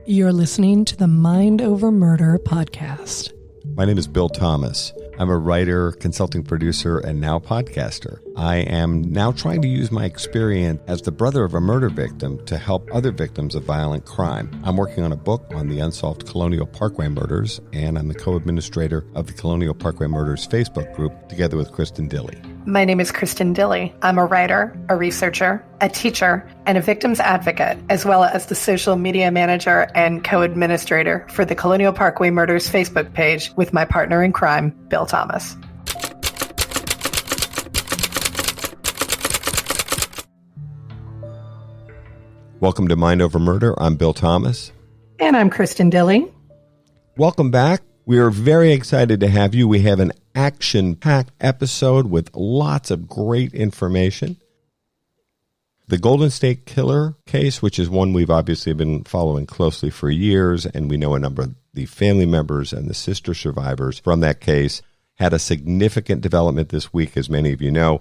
You're listening to the Mind Over Murder podcast. My name is Bill Thomas. I'm a writer, consulting producer, and now podcaster. I am now trying to use my experience as the brother of a murder victim to help other victims of violent crime. I'm working on a book on the unsolved Colonial Parkway murders, and I'm the co-administrator of the Colonial Parkway Murders Facebook group, together with Kristin Dilley. My name is Kristin Dilley. I'm a writer, a researcher, a teacher, and a victims advocate, as well as the social media manager and co-administrator for the Colonial Parkway Murders Facebook page with my partner in crime, Bill Thomas. Welcome to Mind Over Murder. I'm Bill Thomas. And I'm Kristin Dilley. Welcome back. We are very excited to have you. We have an action-packed episode with lots of great information. The Golden State Killer case, which is one we've obviously been following closely for years, and we know a number of the family members and the sister survivors from that case, had a significant development this week, as many of you know.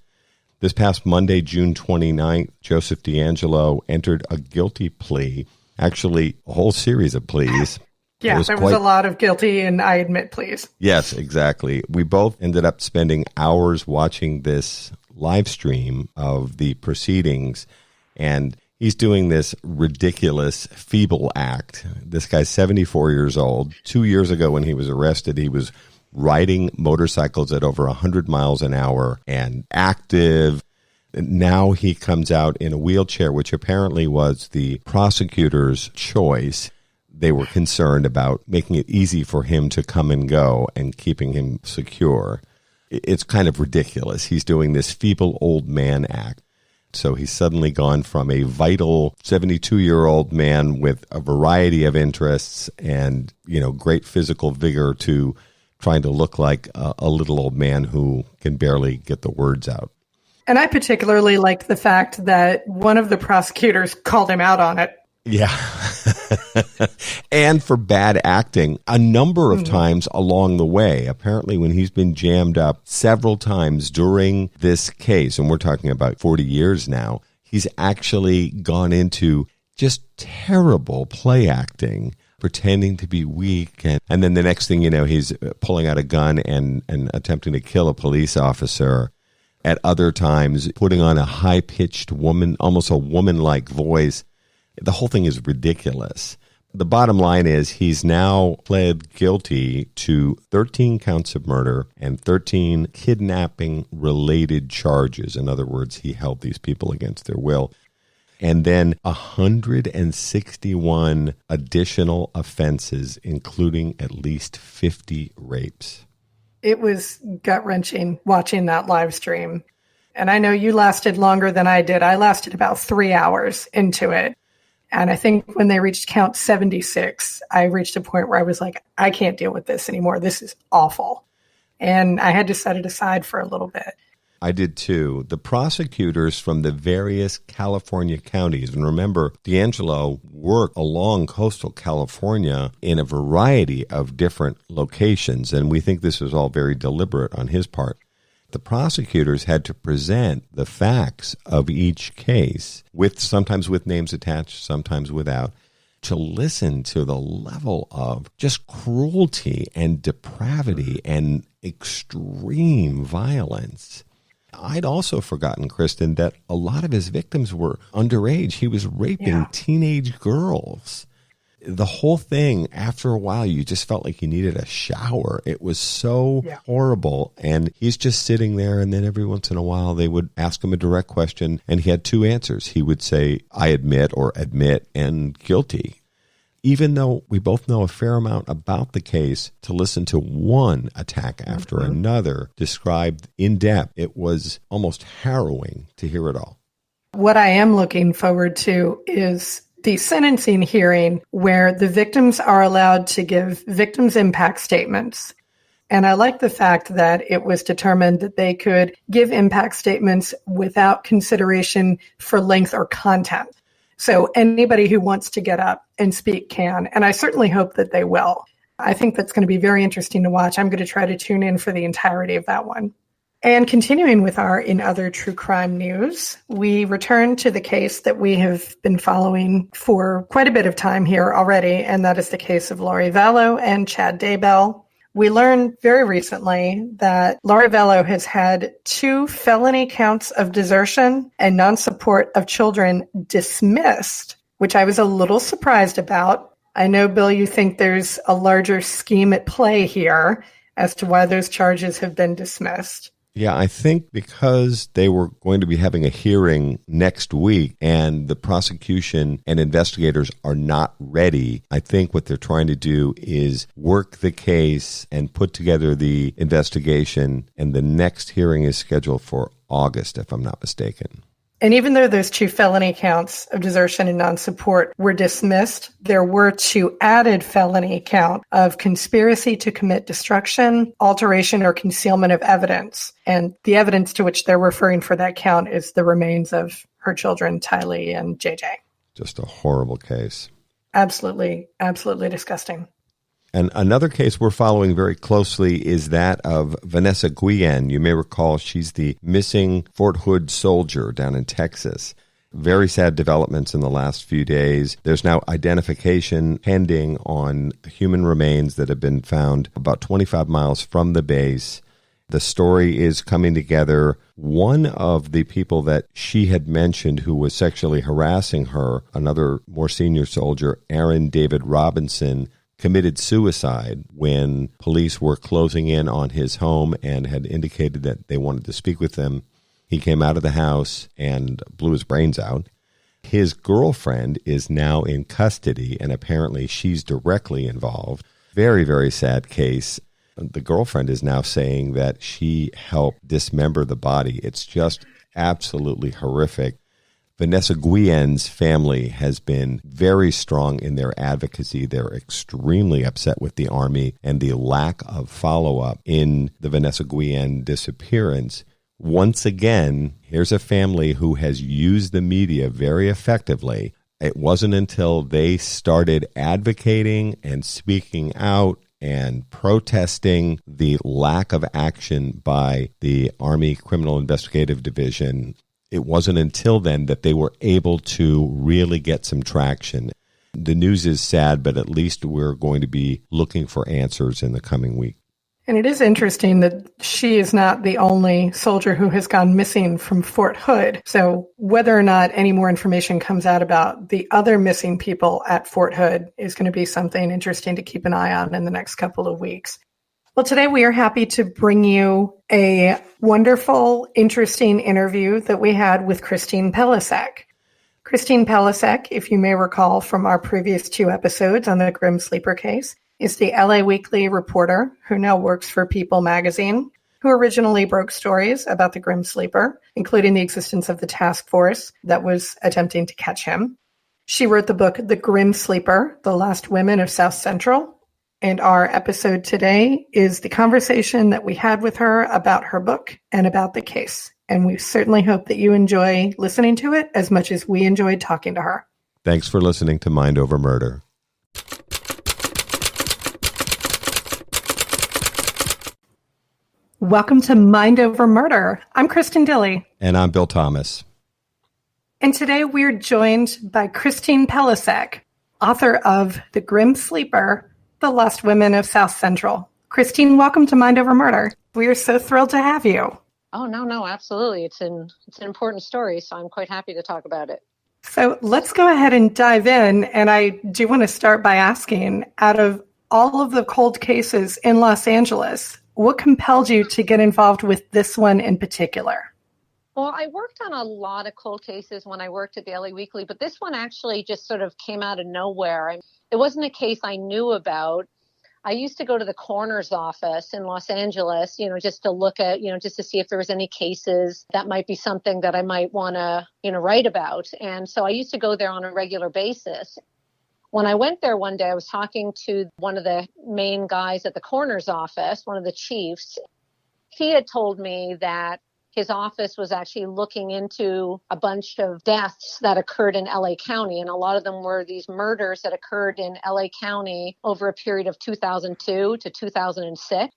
This past Monday, June 29th, Joseph DeAngelo entered a guilty plea, actually a whole series of pleas. Yeah, there was a lot of guilty and I admit please. Yes, exactly. We both ended up spending hours watching this live stream of the proceedings, and he's doing this ridiculous, feeble act. This guy's 74 years old. 2 years ago when he was arrested, he was riding motorcycles at over 100 miles an hour and active. Now he comes out in a wheelchair, which apparently was the prosecutor's choice. They were concerned about making it easy for him to come and go and keeping him secure. It's kind of ridiculous. He's doing this feeble old man act. So he's suddenly gone from a vital 72-year-old man with a variety of interests and, great physical vigor to trying to look like a little old man who can barely get the words out. And I particularly liked the fact that one of the prosecutors called him out on it. Yeah. And for bad acting a number of times along the way. Apparently, when he's been jammed up several times during this case, and we're talking about 40 years now, he's actually gone into just terrible play acting, pretending to be weak. And then the next thing you know, he's pulling out a gun and attempting to kill a police officer. At other times, putting on a high-pitched woman, almost a woman-like voice. The whole thing is ridiculous. The bottom line is he's now pled guilty to 13 counts of murder and 13 kidnapping-related charges. In other words, he held these people against their will. And then 161 additional offenses, including at least 50 rapes. It was gut-wrenching watching that live stream. And I know you lasted longer than I did. I lasted about 3 hours into it. And I think when they reached count 76, I reached a point where I was like, I can't deal with this anymore. This is awful. And I had to set it aside for a little bit. I did too. The prosecutors from the various California counties, and remember, DeAngelo worked along coastal California in a variety of different locations, and we think this was all very deliberate on his part. The prosecutors had to present the facts of each case, sometimes with names attached, sometimes without, to listen to the level of just cruelty and depravity and extreme violence. I'd also forgotten, Kristin, that a lot of his victims were underage. He was raping teenage girls. The whole thing, after a while, you just felt like you needed a shower. It was so horrible. And he's just sitting there, and then every once in a while they would ask him a direct question, and he had two answers. He would say, I admit, or admit, and guilty. Even though we both know a fair amount about the case, to listen to one attack after another described in depth, it was almost harrowing to hear it all. What I am looking forward to is the sentencing hearing where the victims are allowed to give victims impact statements. And I like the fact that it was determined that they could give impact statements without consideration for length or content. So anybody who wants to get up and speak can, and I certainly hope that they will. I think that's going to be very interesting to watch. I'm going to try to tune in for the entirety of that one. And continuing with our In Other True Crime News, we return to the case that we have been following for quite a bit of time here already, and that is the case of Lori Vallow and Chad Daybell. We learned very recently that Lori Vallow has had 2 felony counts of desertion and non-support of children dismissed, which I was a little surprised about. I know, Bill, you think there's a larger scheme at play here as to why those charges have been dismissed. Yeah, I think because they were going to be having a hearing next week and the prosecution and investigators are not ready, I think what they're trying to do is work the case and put together the investigation, and the next hearing is scheduled for August, if I'm not mistaken. And even though those 2 felony counts of desertion and non-support were dismissed, there were 2 added felony count of conspiracy to commit destruction, alteration, or concealment of evidence. And the evidence to which they're referring for that count is the remains of her children, Tylee and JJ. Just a horrible case. Absolutely, absolutely disgusting. And another case we're following very closely is that of Vanessa Guillen. You may recall she's the missing Fort Hood soldier down in Texas. Very sad developments in the last few days. There's now identification pending on human remains that have been found about 25 miles from the base. The story is coming together. One of the people that she had mentioned who was sexually harassing her, another more senior soldier, Aaron David Robinson, committed suicide when police were closing in on his home and had indicated that they wanted to speak with him. He came out of the house and blew his brains out. His girlfriend is now in custody, and apparently she's directly involved. Very, very sad case. The girlfriend is now saying that she helped dismember the body. It's just absolutely horrific. Vanessa Guillen's family has been very strong in their advocacy. They're extremely upset with the Army and the lack of follow-up in the Vanessa Guillen disappearance. Once again, here's a family who has used the media very effectively. It wasn't until they started advocating and speaking out and protesting the lack of action by the Army Criminal Investigative Division. It wasn't until then that they were able to really get some traction. The news is sad, but at least we're going to be looking for answers in the coming week. And it is interesting that she is not the only soldier who has gone missing from Fort Hood. So whether or not any more information comes out about the other missing people at Fort Hood is going to be something interesting to keep an eye on in the next couple of weeks. Well, today we are happy to bring you a wonderful, interesting interview that we had with Christine Pelisek. Christine Pelisek, if you may recall from our previous 2 episodes on the Grim Sleeper case, is the LA Weekly reporter who now works for People magazine, who originally broke stories about the Grim Sleeper, including the existence of the task force that was attempting to catch him. She wrote the book The Grim Sleeper, The Last Women of South Central. And our episode today is the conversation that we had with her about her book and about the case. And we certainly hope that you enjoy listening to it as much as we enjoyed talking to her. Thanks for listening to Mind Over Murder. Welcome to Mind Over Murder. I'm Kristin Dilley. And I'm Bill Thomas. And today we're joined by Christine Pelisek, author of The Grim Sleeper, The Lost Women of South Central. Christine, welcome to Mind Over Murder. We are so thrilled to have you. Oh, no, absolutely. It's an important story, so I'm quite happy to talk about it. So let's go ahead and dive in. And I do want to start by asking, out of all of the cold cases in Los Angeles, what compelled you to get involved with this one in particular? Well, I worked on a lot of cold cases when I worked at the LA Weekly, but this one actually just sort of came out of nowhere. It wasn't a case I knew about. I used to go to the coroner's office in Los Angeles, just to look at, just to see if there was any cases that might be something that I might want to, write about. And so I used to go there on a regular basis. When I went there one day, I was talking to one of the main guys at the coroner's office, one of the chiefs. He had told me that his office was actually looking into a bunch of deaths that occurred in LA County. And a lot of them were these murders that occurred in LA County over a period of 2002 to 2006.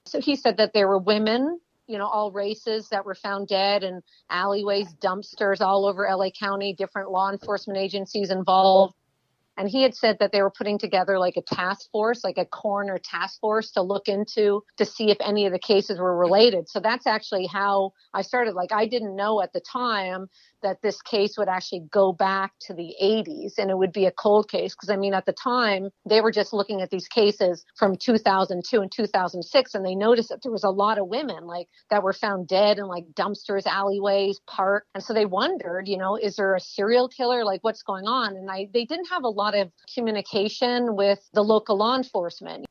So he said that there were women all races that were found dead in alleyways, dumpsters all over LA County, different law enforcement agencies involved. And he had said that they were putting together like a task force, like a coroner task force to look into to see if any of the cases were related. So that's actually how I started. Like, I didn't know at the time that this case would actually go back to the 80s and it would be a cold case. Because, I mean, at the time, they were just looking at these cases from 2002 and 2006, and they noticed that there was a lot of women like that were found dead in like dumpsters, alleyways, park. And so they wondered, is there a serial killer? Like, what's going on? And they didn't have a lot of communication with the local law enforcement.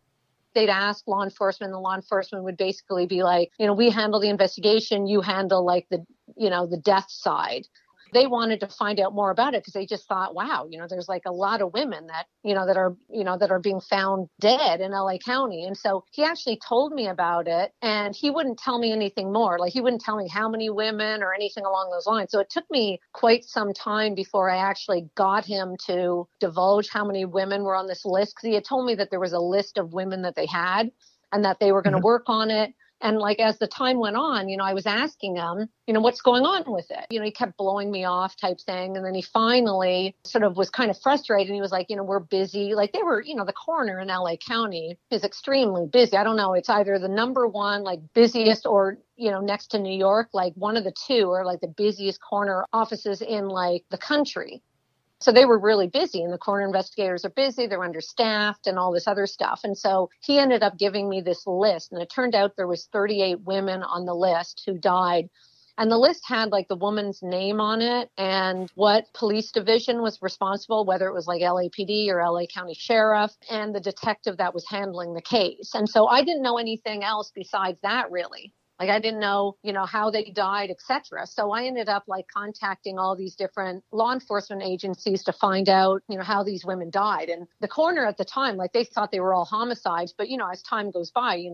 They'd ask law enforcement, and the law enforcement would basically be like, we handle the investigation, you handle like the death side. They wanted to find out more about it because they just thought, wow, there's like a lot of women that, that are being found dead in LA County. And so he actually told me about it, and he wouldn't tell me anything more. Like, he wouldn't tell me how many women or anything along those lines. So it took me quite some time before I actually got him to divulge how many women were on this list, because he had told me that there was a list of women that they had and that they were going to work on it. And like, as the time went on, I was asking him, what's going on with it? He kept blowing me off type thing. And then he finally sort of was kind of frustrated. He was like, we're busy. Like, they were, the coroner in LA County is extremely busy. I don't know. It's either the number one, like, busiest or, next to New York, like one of the two are like the busiest coroner offices in like the country. So they were really busy, and the coroner investigators are busy. They're understaffed and all this other stuff. And so he ended up giving me this list, and it turned out there was 38 women on the list who died. And the list had like the woman's name on it and what police division was responsible, whether it was like LAPD or LA County Sheriff, and the detective that was handling the case. And so I didn't know anything else besides that, really. Like, I didn't know, how they died, et cetera. So I ended up like contacting all these different law enforcement agencies to find out, how these women died. And the coroner at the time, like, they thought they were all homicides. But, as time goes by,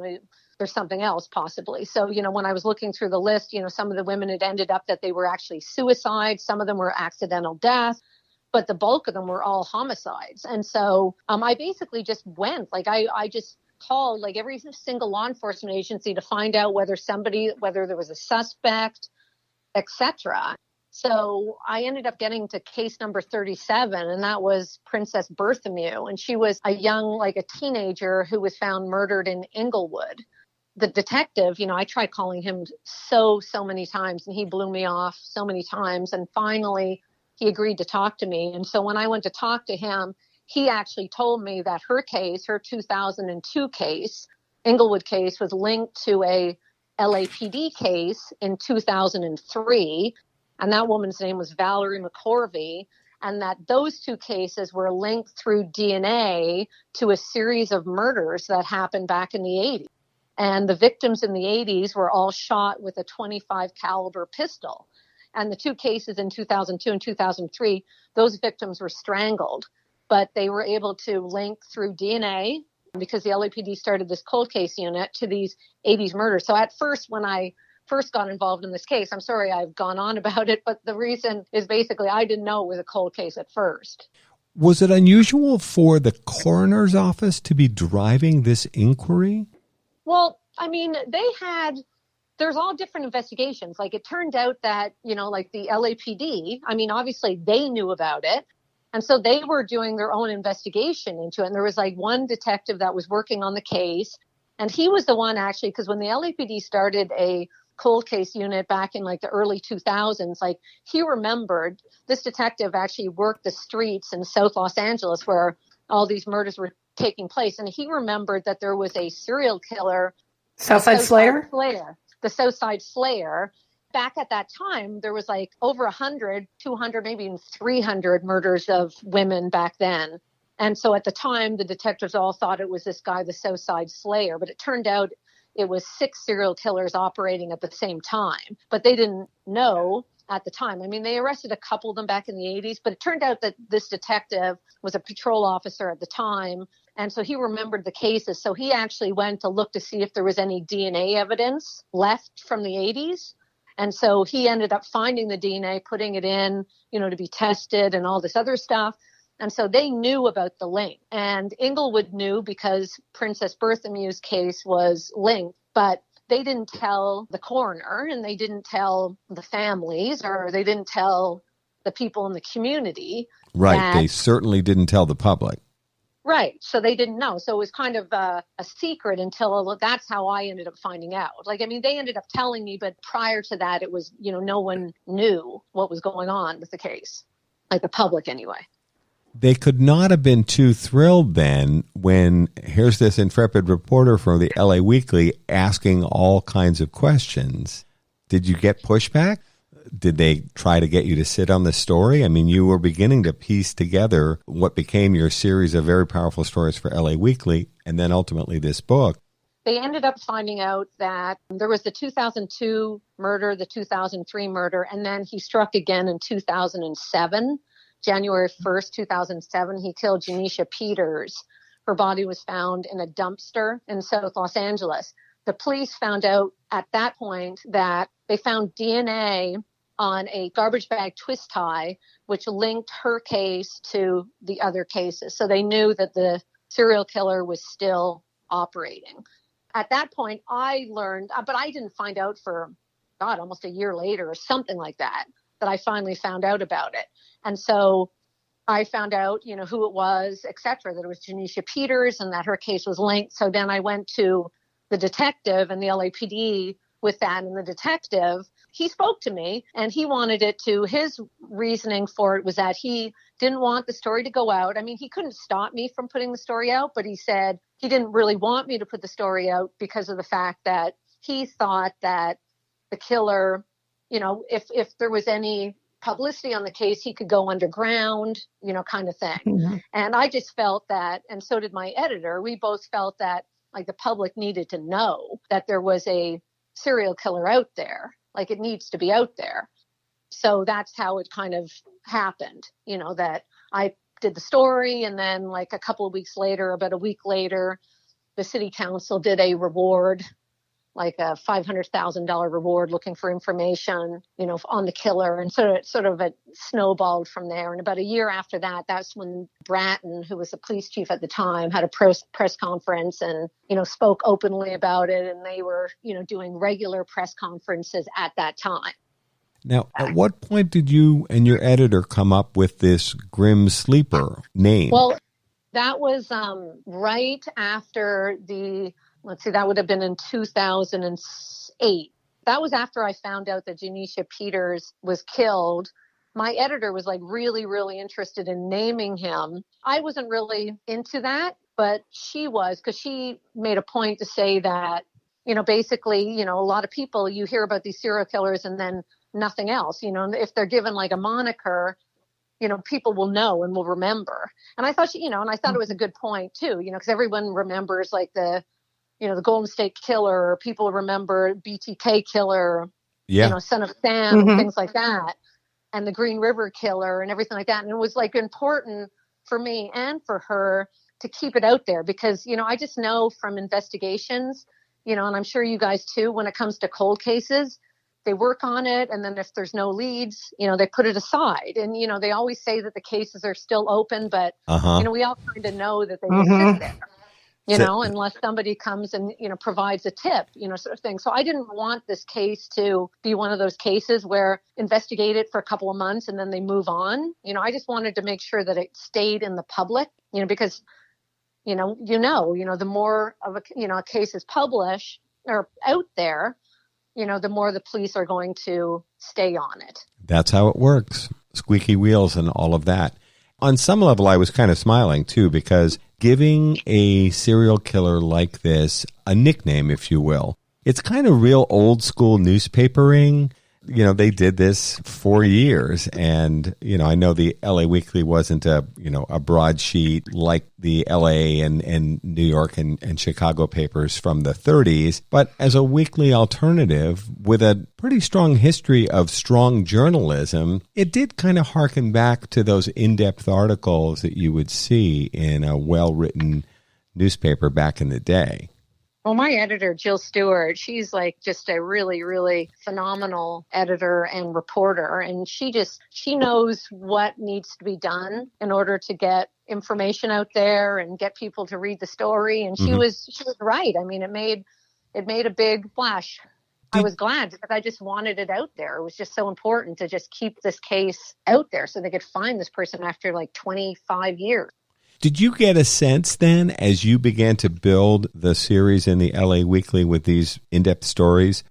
there's something else possibly. So, when I was looking through the list, some of the women had ended up that they were actually suicides. Some of them were accidental death. But the bulk of them were all homicides. And so I basically just went, like, I just called like every single law enforcement agency to find out whether there was a suspect, etc. So I ended up getting to case number 37, and that was Princess Berthomew. And she was a young, like a teenager who was found murdered in Inglewood. The detective, I tried calling him so many times, and he blew me off so many times. And finally, he agreed to talk to me. And so when I went to talk to him, he actually told me that her case, her 2002 case, Inglewood case, was linked to a LAPD case in 2003. And that woman's name was Valerie McCorvey. And that those two cases were linked through DNA to a series of murders that happened back in the 80s. And the victims in the 80s were all shot with a .25 caliber pistol. And the two cases in 2002 and 2003, those victims were strangled. But they were able to link through DNA, because the LAPD started this cold case unit, to these 80s murders. So at first, when I first got involved in this case, I'm sorry I've gone on about it, but the reason is basically I didn't know it was a cold case at first. Was it unusual for the coroner's office to be driving this inquiry? Well, I mean, there's all different investigations. Like, it turned out that, like the LAPD, I mean, obviously they knew about it. And so they were doing their own investigation into it. And there was like one detective that was working on the case. And he was the one actually, because when the LAPD started a cold case unit back in like the early 2000s, like, he remembered, this detective actually worked the streets in South Los Angeles where all these murders were taking place. And he remembered that there was a serial killer. Southside Slayer? The Southside Slayer. Back at that time, there was like over 100, 200, maybe even 300 murders of women back then. And so at the time, the detectives all thought it was this guy, the Southside Slayer. But it turned out it was 6 serial killers operating at the same time. But they didn't know at the time. I mean, they arrested a couple of them back in the 80s, but it turned out that this detective was a patrol officer at the time. And so he remembered the cases. So he actually went to look to see if there was any DNA evidence left from the 80s. And so he ended up finding the DNA, putting it in, to be tested and all this other stuff. And so they knew about the link. And Inglewood knew because Princess Berthomew's case was linked. But they didn't tell the coroner, and they didn't tell the families, or they didn't tell the people in the community. Right. They certainly didn't tell the public. Right. So they didn't know. So it was kind of a secret until that's how I ended up finding out. Like, I mean, they ended up telling me, but prior to that, it was, no one knew what was going on with the case, like the public anyway. They could not have been too thrilled then when here's this intrepid reporter from the LA Weekly asking all kinds of questions. Did you get pushback? Did they try to get you to sit on the story? I mean, you were beginning to piece together what became your series of very powerful stories for LA Weekly, and then ultimately this book. They ended up finding out that there was the 2002 murder, the 2003 murder, and then he struck again in 2007. January 1st, 2007, he killed Janisha Peters. Her body was found in a dumpster in South Los Angeles. The police found out at that point that they found DNA on a garbage bag twist tie, which linked her case to the other cases. So they knew that the serial killer was still operating. At that point, I learned, but I didn't find out for, almost a year later or something like that I finally found out about it. And so I found out, who it was, et cetera, that it was Janisha Peters and that her case was linked. So then I went to the detective and the LAPD with that. And the detective, he spoke to me and he wanted it to, his reasoning for it was that he didn't want the story to go out. I mean, he couldn't stop me from putting the story out, but he said he didn't really want me to put the story out because of the fact that he thought that the killer, if there was any publicity on the case, he could go underground, kind of thing. Mm-hmm. And I just felt that, and so did my editor, we both felt that like the public needed to know that there was a serial killer out there, like it needs to be out there. So that's how it kind of happened, that I did the story. And then like a couple of weeks later, about a week later, the city council did a reward, like a $500,000 reward looking for information, on the killer. And sort of it snowballed from there. And about a year after that, that's when Bratton, who was the police chief at the time, had a press conference and, spoke openly about it. And they were, doing regular press conferences at that time. Now, at what point did you and your editor come up with this Grim Sleeper name? Well, that was right after that would have been in 2008. That was after I found out that Janisha Peters was killed. My editor was like really, really interested in naming him. I wasn't really into that, but she was, because she made a point to say that, basically, a lot of people, you hear about these serial killers and then nothing else, if they're given like a moniker, people will know and will remember. And I thought, and I thought it was a good point too, because everyone remembers like the Golden State Killer, or people remember BTK Killer, Son of Sam, and things like that, and the Green River Killer and everything like that. And it was like important for me and for her to keep it out there because, I just know from investigations, and I'm sure you guys too, when it comes to cold cases, they work on it. And then if there's no leads, they put it aside. And, they always say that the cases are still open, but, we all kind of know that they just sit there. Unless somebody comes and, provides a tip, sort of thing. So I didn't want this case to be one of those cases where investigate it for a couple of months and then they move on. I just wanted to make sure that it stayed in the public, because, the more of a case is published or out there, the more the police are going to stay on it. That's how it works. Squeaky wheels and all of that. On some level, I was kind of smiling, too, because giving a serial killer like this a nickname, if you will, it's kind of real old school newspapering. They did this for years. And, I know the LA Weekly wasn't a broadsheet like the LA and New York and Chicago papers from the 30s, but as a weekly alternative with a pretty strong history of strong journalism, it did kind of harken back to those in-depth articles that you would see in a well-written newspaper back in the day. Well, my editor, Jill Stewart, she's like just a really, really phenomenal editor and reporter. And she knows what needs to be done in order to get information out there and get people to read the story. And she was right. I mean, it it made a big splash. I was glad because I just wanted it out there. It was just so important to just keep this case out there so they could find this person after like 25 years. Did you get a sense then, as you began to build the series in the LA Weekly with these in-depth stories,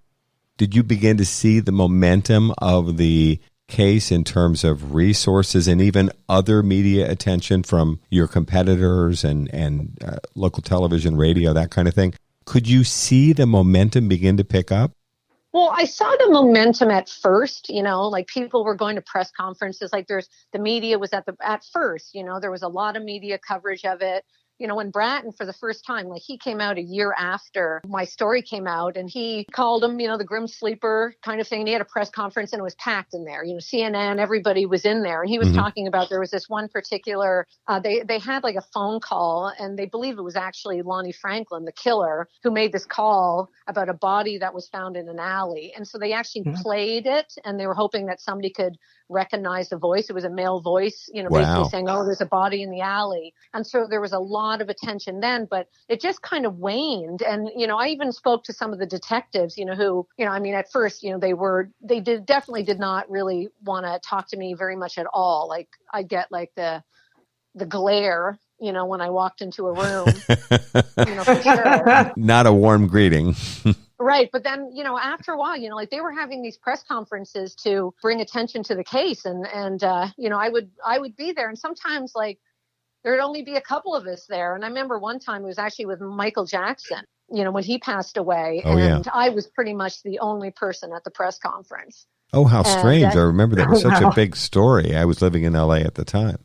did you begin to see the momentum of the case in terms of resources and even other media attention from your competitors and local television, radio, that kind of thing? Could you see the momentum begin to pick up? Well, I saw the momentum at first, like people were going to press conferences, like the media was at first, there was a lot of media coverage of it. When Bratton for the first time, like he came out a year after my story came out and he called him, the grim sleeper kind of thing. And he had a press conference and it was packed in there, CNN, everybody was in there. And he was talking about, there was this one particular, they had like a phone call and they believe it was actually Lonnie Franklin, the killer, who made this call about a body that was found in an alley. And so they actually played it and they were hoping that somebody could recognize the voice. It was a male voice, basically saying, oh, there's a body in the alley. And so there was a lot of attention then, but it just kind of waned. And, I even spoke to some of the detectives, who, at first, they definitely did not really want to talk to me very much at all. Like I get like the glare, when I walked into a room, for sure. Not a warm greeting. Right. But then, after a while, like they were having these press conferences to bring attention to the case. And I would be there. And sometimes like there'd only be a couple of us there. And I remember one time it was actually with Michael Jackson, when he passed away. Oh, and I was pretty much the only person at the press conference. Oh, how strange. I remember that was such a big story. I was living in LA at the time.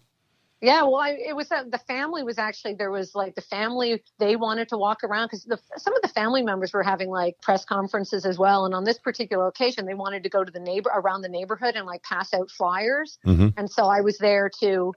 Yeah, well, it was the family was actually, there was like the family, they wanted to walk around because some of the family members were having like press conferences as well. And on this particular occasion, they wanted to go to around the neighborhood and like pass out flyers. And so I was there to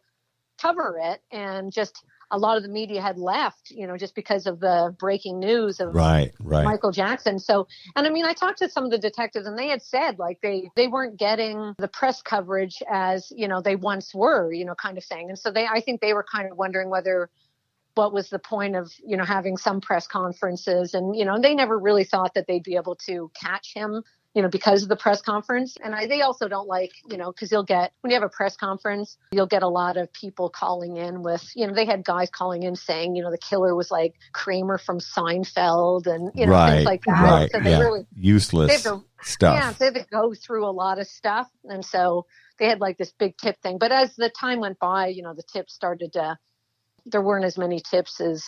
cover it. And just a lot of the media had left, just because of the breaking news of Michael Jackson. So, and I talked to some of the detectives and they had said like they weren't getting the press coverage as, they once were, kind of thing. And so I think they were kind of wondering what was the point of, having some press conferences and, they never really thought that they'd be able to catch him, because of the press conference. And they also don't like, because when you have a press conference, you'll get a lot of people calling in with, they had guys calling in saying, the killer was like Kramer from Seinfeld and, things like that. Right. So they really useless stuff. Yeah. So they had to go through a lot of stuff. And so they had like this big tip thing. But as the time went by, the tips there weren't as many tips as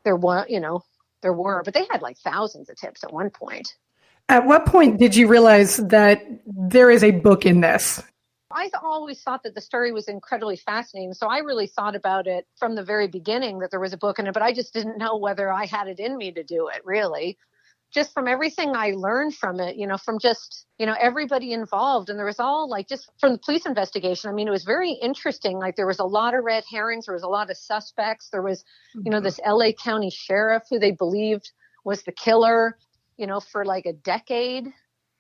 there were, but they had like thousands of tips at one point. At what point did you realize that there is a book in this? I always thought that the story was incredibly fascinating. So I really thought about it from the very beginning that there was a book in it, but I just didn't know whether I had it in me to do it, really. Just from everything I learned from it, from just, everybody involved. And there was all like, just from the police investigation, it was very interesting. Like there was a lot of red herrings. There was a lot of suspects. There was, this LA County sheriff who they believed was the killer, for like a decade.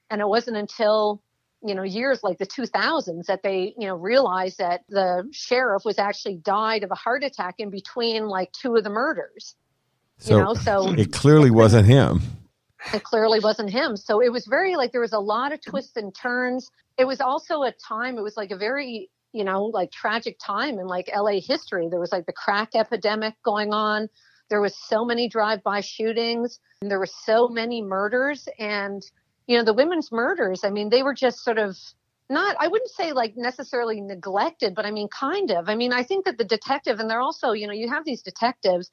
And it wasn't until, years like the 2000s that they, realized that the sheriff was actually died of a heart attack in between like two of the murders. So it clearly wasn't him. It clearly wasn't him. So it was very like there was a lot of twists and turns. It was also a time, it was like a very, like tragic time in like LA history. There was like the crack epidemic going on. There was so many drive-by shootings. And there were so many murders. And, the women's murders, they were just sort of not, I wouldn't say like necessarily neglected, but kind of. I think that the detective, and they're also, you have these detectives,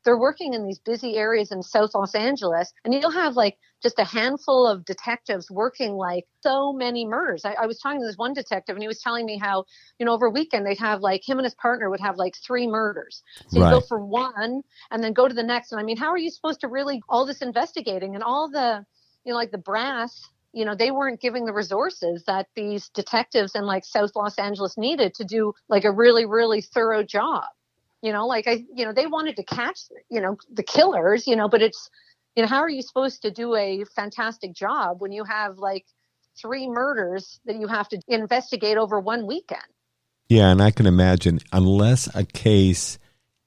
they're working in these busy areas in South Los Angeles, and you'll have like just a handful of detectives working like so many murders. I was talking to this one detective, and he was telling me how, over a weekend they'd have like him and his partner would have like 3 murders. So you go for one and then go to the next. And how are you supposed to really all this investigating and all the, like the brass, they weren't giving the resources that these detectives in like South Los Angeles needed to do like a really, really thorough job. They wanted to catch, the killers, but it's, how are you supposed to do a fantastic job when you have like 3 murders that you have to investigate over one weekend? Yeah. And I can imagine unless a case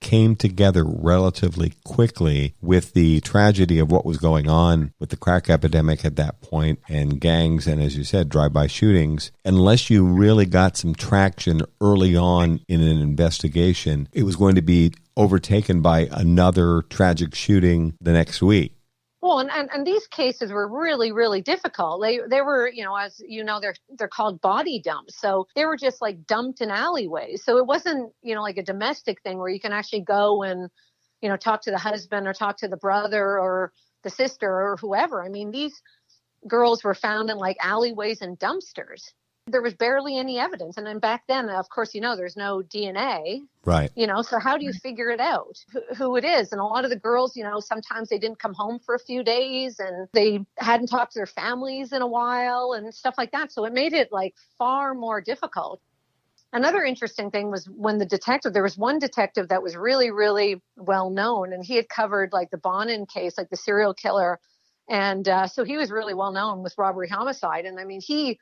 came together relatively quickly with the tragedy of what was going on with the crack epidemic at that point and gangs and, as you said, drive-by shootings. Unless you really got some traction early on in an investigation, it was going to be overtaken by another tragic shooting the next week. Well, and these cases were really, really difficult. They were, as you know, they're called body dumps. So they were just like dumped in alleyways. So it wasn't, like a domestic thing where you can actually go and, talk to the husband or talk to the brother or the sister or whoever. I mean, these girls were found in like alleyways and dumpsters. There was barely any evidence. And then back then, of course, there's no DNA. Right. So how do you figure it out who it is? And a lot of the girls, sometimes they didn't come home for a few days and they hadn't talked to their families in a while and stuff like that. So it made it like far more difficult. Another interesting thing was when there was one detective that was really, really well known, and he had covered like the Bonin case, like the serial killer. And so he was really well known with robbery homicide. And I mean, he,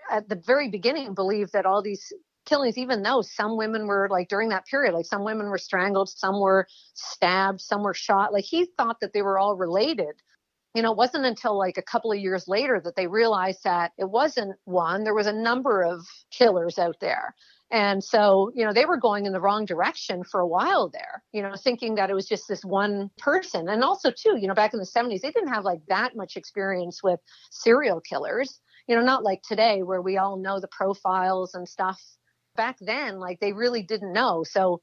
at the very beginning, believed that all these killings, even though some women were like during that period, like some women were strangled, some were stabbed, some were shot. Like he thought that they were all related. It wasn't until like a couple of years later that they realized that it wasn't one. There was a number of killers out there. And so, they were going in the wrong direction for a while there, thinking that it was just this one person. And also, too, back in the 70s, they didn't have like that much experience with serial killers. Not like today where we all know the profiles and stuff. Back then, like they really didn't know. So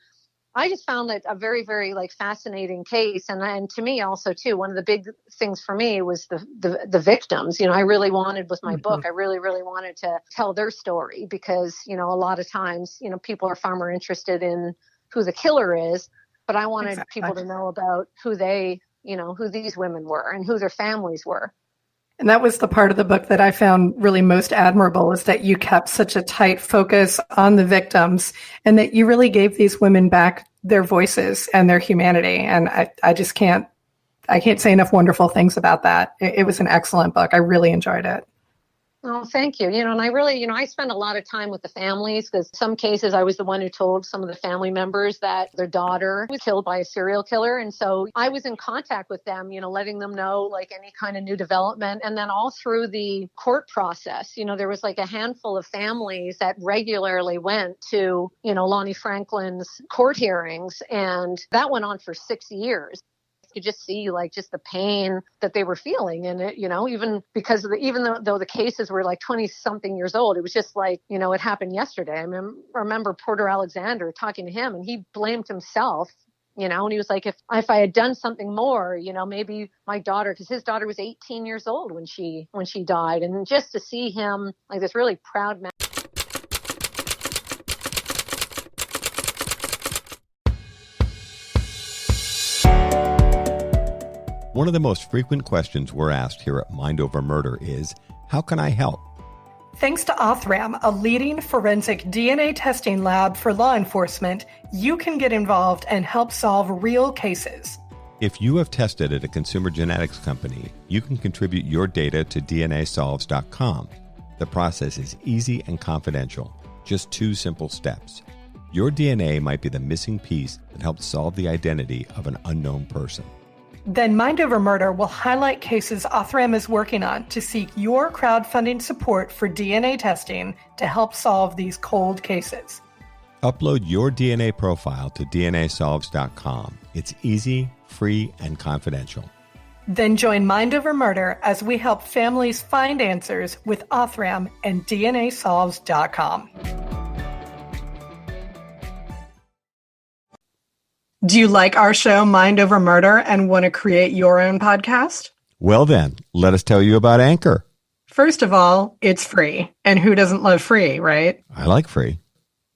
I just found that a very, very like fascinating case. And to me also too, one of the big things for me was the victims. I really wanted with my book, I really, really wanted to tell their story because, a lot of times, people are far more interested in who the killer is, but I wanted people to know about who who these women were and who their families were. And that was the part of the book that I found really most admirable, is that you kept such a tight focus on the victims and that you really gave these women back their voices and their humanity. And I can't say enough wonderful things about that. It was an excellent book. I really enjoyed it. Oh, thank you. And I really, I spent a lot of time with the families because some cases I was the one who told some of the family members that their daughter was killed by a serial killer. And so I was in contact with them, letting them know like any kind of new development. And then all through the court process, there was like a handful of families that regularly went to, Lonnie Franklin's court hearings. And that went on for 6 years. Could just see like just the pain that they were feeling. And it, even because of even though the cases were like 20 something years old, it was just like, it happened yesterday. I remember Porter Alexander talking to him and he blamed himself, and he was like, if I had done something more, maybe my daughter, because his daughter was 18 years old when she died. And just to see him like this really proud man. One of the most frequent questions we're asked here at Mind Over Murder is, how can I help? Thanks to Othram, a leading forensic DNA testing lab for law enforcement, you can get involved and help solve real cases. If you have tested at a consumer genetics company, you can contribute your data to DNAsolves.com. The process is easy and confidential. Just 2 simple steps. Your DNA might be the missing piece that helps solve the identity of an unknown person. Then Mind Over Murder will highlight cases Othram is working on to seek your crowdfunding support for DNA testing to help solve these cold cases. Upload your DNA profile to DNAsolves.com. It's easy, free, and confidential. Then join Mind Over Murder as we help families find answers with Othram and DNAsolves.com. Do you like our show, Mind Over Murder, and want to create your own podcast? Well then, let us tell you about Anchor. First of all, it's free. And who doesn't love free, right? I like free.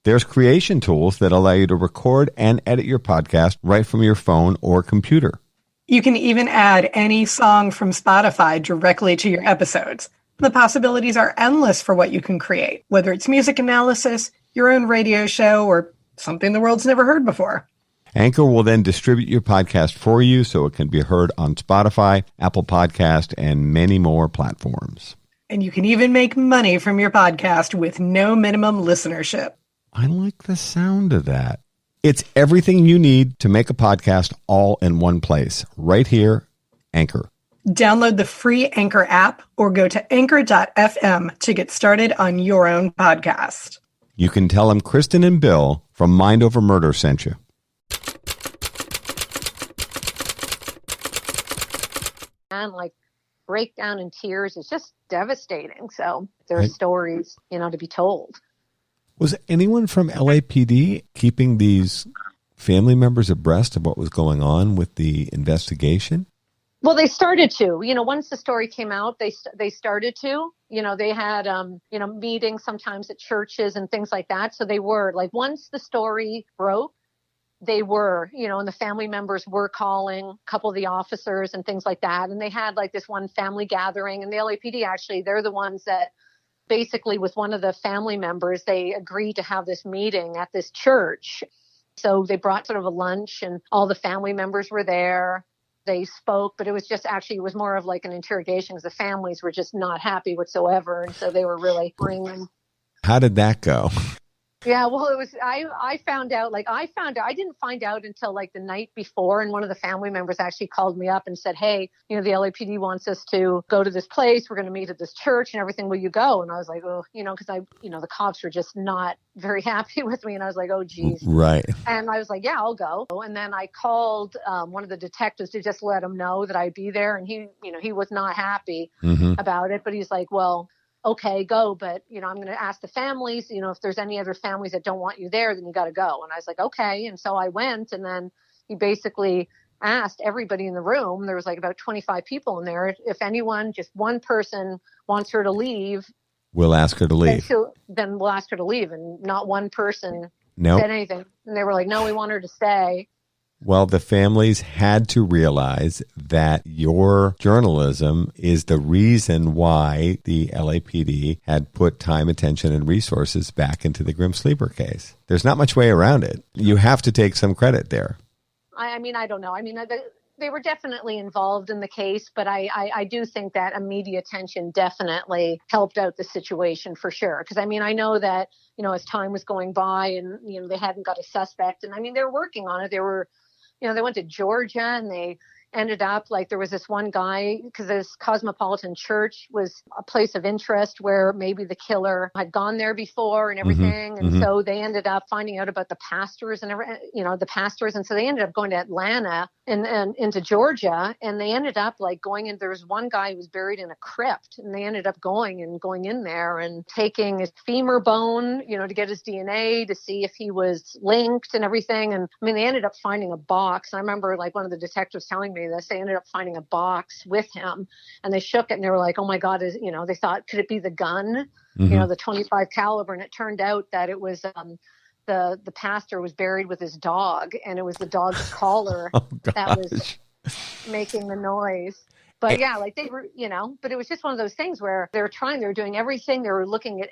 There's creation tools that allow you to record and edit your podcast right from your phone or computer. You can even add any song from Spotify directly to your episodes. The possibilities are endless for what you can create, whether it's music analysis, your own radio show, or something the world's never heard before. Anchor will then distribute your podcast for you so it can be heard on Spotify, Apple Podcast, and many more platforms. And you can even make money from your podcast with no minimum listenership. I like the sound of that. It's everything you need to make a podcast all in one place, right here, Anchor. Download the free Anchor app or go to anchor.fm to get started on your own podcast. You can tell them Kristin and Bill from Mind Over Murder sent you. And like break down in tears. It's just devastating. So there are stories, to be told. Was anyone from LAPD keeping these family members abreast of what was going on with the investigation? Well, they started to, once the story came out, they started to, they had, meetings sometimes at churches and things like that. So they were like, once the story broke, they were, and the family members were calling a couple of the officers and things like that. And they had like this one family gathering, and the LAPD, actually, they're the ones that basically with one of the family members, they agreed to have this meeting at this church. So they brought sort of a lunch and all the family members were there. They spoke, but it was more of like an interrogation because the families were just not happy whatsoever. And so they were really bringing. How did that go? Yeah, well, it was, I found out, I didn't find out until like the night before. And one of the family members actually called me up and said, hey, the LAPD wants us to go to this place. We're going to meet at this church and everything. Will you go? And I was like, oh, because the cops were just not very happy with me. And I was like, oh, geez. Right. And I was like, yeah, I'll go. And then I called one of the detectives to just let him know that I'd be there. And he was not happy about it. But he's like, well, okay, go. But, I'm going to ask the families, if there's any other families that don't want you there, then you got to go. And I was like, okay. And so I went, and then he basically asked everybody in the room, there was like about 25 people in there, if anyone, just one person wants her to leave, we'll ask her to leave. Then we'll ask her to leave. And not one person said anything. And they were like, no, we want her to stay. Well, the families had to realize that your journalism is the reason why the LAPD had put time, attention, and resources back into the Grim Sleeper case. There's not much way around it. You have to take some credit there. I don't know. They were definitely involved in the case, but I do think that media attention definitely helped out the situation for sure. Because, I know that, as time was going by and, they hadn't got a suspect. And, they were working on it. They were, they went to Georgia and they ended up like there was this one guy because this Cosmopolitan Church was a place of interest where maybe the killer had gone there before and everything. And so they ended up finding out about the pastors and the pastors. And so they ended up going to Atlanta and into Georgia, and they ended up like going in. There was one guy who was buried in a crypt, and they ended up going in there and taking his femur bone, to get his DNA to see if he was linked and everything. And they ended up finding a box. I remember like one of the detectives telling me this. They ended up finding a box with him, and they shook it, and they were like, "Oh my God!" They thought, could it be the gun? The 25 caliber? And it turned out that it was. The pastor was buried with his dog, and it was the dog's collar that was making the noise. But yeah, like they were, but it was just one of those things where they were doing everything. They were looking at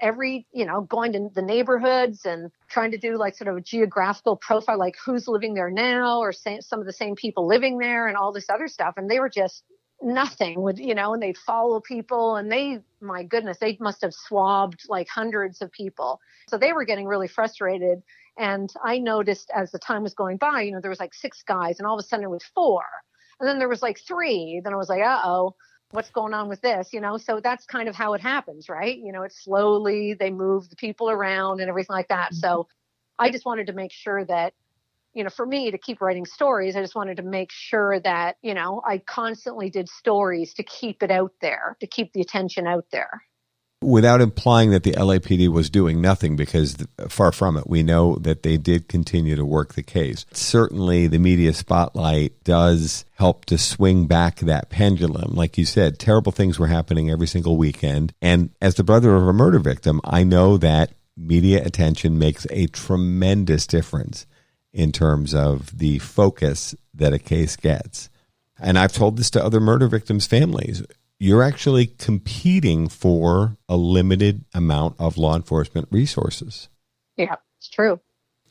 going to the neighborhoods and trying to do like sort of a geographical profile, like who's living there now, or some of the same people living there and all this other stuff. And they were just nothing would, and they'd follow people, and my goodness, they must have swabbed like hundreds of people. So they were getting really frustrated. And I noticed as the time was going by, there was like 6 guys, and all of a sudden it was 4. And then there was like 3. Then I was like, uh-oh, what's going on with this? So that's kind of how it happens, right? It's slowly, they move the people around and everything like that. So I just wanted to make sure that, for me to keep writing stories, I just wanted to make sure that, I constantly did stories to keep it out there, to keep the attention out there. Without implying that the LAPD was doing nothing, because far from it, we know that they did continue to work the case. Certainly, the media spotlight does help to swing back that pendulum. Like you said, terrible things were happening every single weekend. And as the brother of a murder victim, I know that media attention makes a tremendous difference in terms of the focus that a case gets. And I've told this to other murder victims' families. You're actually competing for a limited amount of law enforcement resources. Yeah, it's true.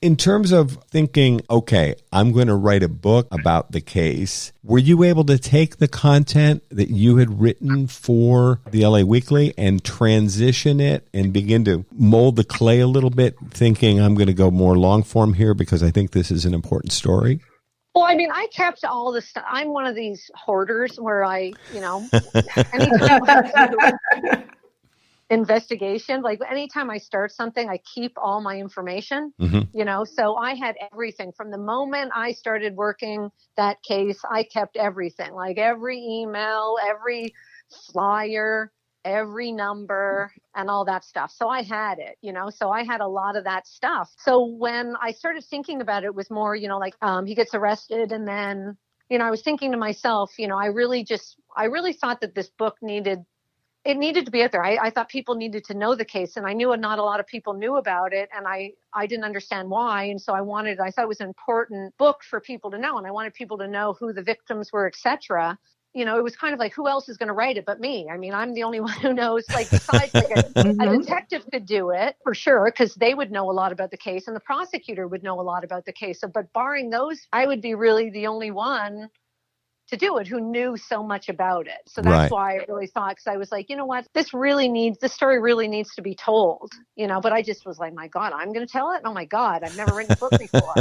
In terms of thinking, okay, I'm going to write a book about the case, were you able to take the content that you had written for the LA Weekly and transition it and begin to mold the clay a little bit, thinking I'm going to go more long form here because I think this is an important story? Well, I mean, I kept all the stuff. I'm one of these hoarders where anytime I do investigation, like anytime I start something, I keep all my information, so I had everything from the moment I started working that case. I kept everything, like every email, every flyer, every number and all that stuff. So I had it, so I had a lot of that stuff. So when I started thinking about it, it was more, he gets arrested. And then, I was thinking to myself, I really thought that this book needed to be out there. I thought people needed to know the case, and I knew not a lot of people knew about it, and I didn't understand why. And so I thought it was an important book for people to know, and I wanted people to know who the victims were, etc. It was kind of like, who else is going to write it but me? I mean, I'm the only one who knows, besides a detective could do it for sure, because they would know a lot about the case and the prosecutor would know a lot about the case. So, but barring those, I would be really the only one to do it who knew so much about it. So that's why I really thought, because I was like, you know what, this story really needs to be told, but I just was like, my God, I'm going to tell it. Oh my God, I've never written a book before.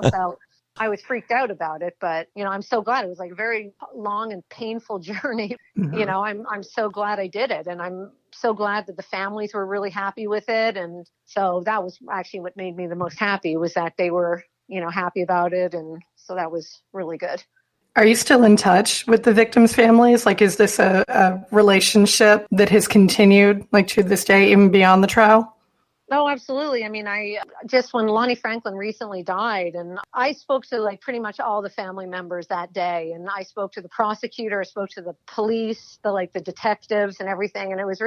So I was freaked out about it, but I'm so glad. It was like a very long and painful journey. I'm so glad I did it. And I'm so glad that the families were really happy with it. And so that was actually what made me the most happy, was that they were, happy about it. And so that was really good. Are you still in touch with the victims' families? Is this a relationship that has continued to this day, even beyond the trial? Oh, absolutely. I mean, when Lonnie Franklin recently died, and I spoke to pretty much all the family members that day, and I spoke to the prosecutor, I spoke to the police, the detectives and everything. And it was